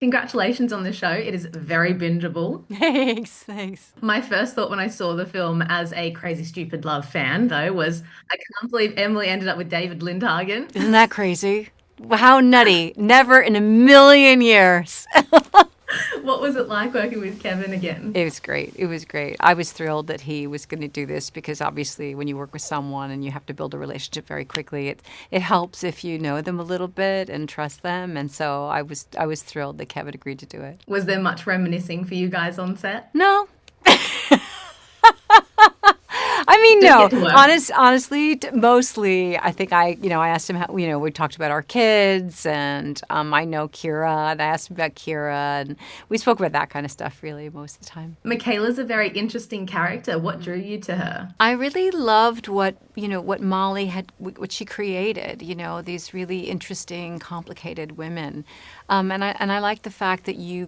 Congratulations on the show. It is very bingeable. Thanks, thanks. My first thought when I saw the film as a Crazy Stupid Love fan, though, was I can't believe Emily ended up with David Lindhagen. Isn't that crazy? How nutty. Never in a million years. What was it like working with Kevin again? It was great. It was great. I was thrilled that he was going to do this because obviously when you work with someone and you have to build a relationship very quickly, it helps if you know them a little bit and trust them. And so I was thrilled that Kevin agreed to do it. Was there much reminiscing for you guys on set? No. I mean, Just no. get to work. Honestly, mostly, I think I asked him how, we talked about our kids, and I know Kira, and I asked him about Kira, and we spoke about that kind of stuff really most of the time. Michaela's a very interesting character. What drew you to her? I really loved what Molly what she created, these really interesting, complicated women. And I like the fact that you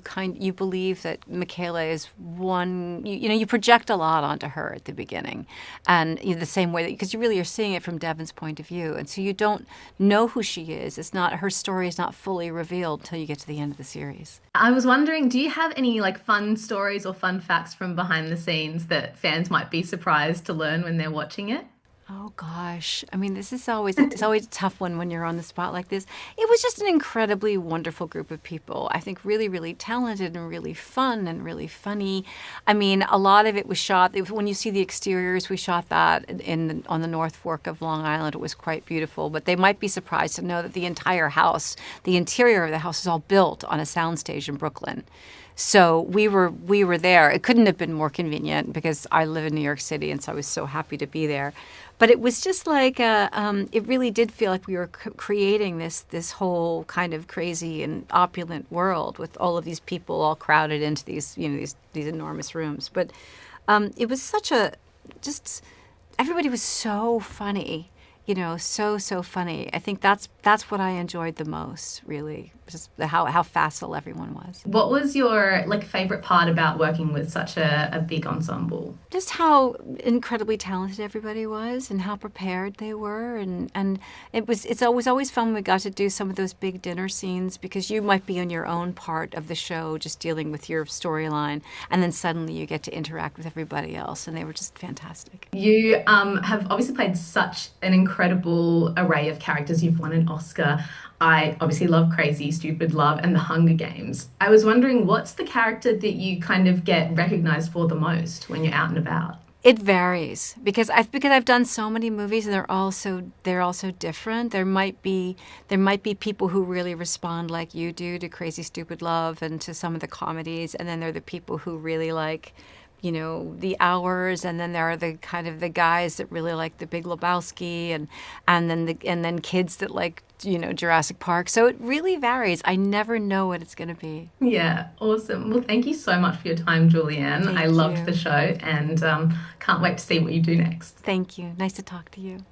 believe that Michaela is one, you project a lot onto her at the beginning. And the same way that, because you really are seeing it from Devon's point of view. And so you don't know who she is. Her story is not fully revealed until you get to the end of the series. I was wondering, do you have any fun stories or fun facts from behind the scenes that fans might be surprised to learn when they're watching it? Oh gosh. I mean, it's always a tough one when you're on the spot like this. It was just an incredibly wonderful group of people. I think really, really talented and really fun and really funny. I mean, a lot of it was shot. When you see the exteriors, we shot that on the North Fork of Long Island. It was quite beautiful. But they might be surprised to know that the entire house, the interior of the house, is all built on a soundstage in Brooklyn. So we were there. It couldn't have been more convenient because I live in New York City, and so I was so happy to be there. But it was just like it really did feel like we were creating this whole kind of crazy and opulent world with all of these people all crowded into these enormous rooms. But it was just everybody was so funny. So funny. I think that's what I enjoyed the most, really, just how facile everyone was. What was your favorite part about working with such a big ensemble? Just how incredibly talented everybody was and how prepared they were, and it's always fun when we got to do some of those big dinner scenes because you might be on your own part of the show just dealing with your storyline, and then suddenly you get to interact with everybody else, and they were just fantastic. You have obviously played such an incredible array of characters. You've won an Oscar. I obviously love Crazy Stupid Love and The Hunger Games. I was wondering, what's the character that you kind of get recognized for the most when you're out and about? It varies because I've done so many movies and they're all so different. There might be people who really respond like you do to Crazy Stupid Love and to some of the comedies, and then there are the people who really like the Hours, and then there are the kind of the guys that really like The Big Lebowski, and then kids that like Jurassic Park. So it really varies. I never know what it's going to be. Yeah, awesome. Well, thank you so much for your time, Julianne. I Thank loved you. the show and can't wait to see what you do next. Thank you. Nice to talk to you.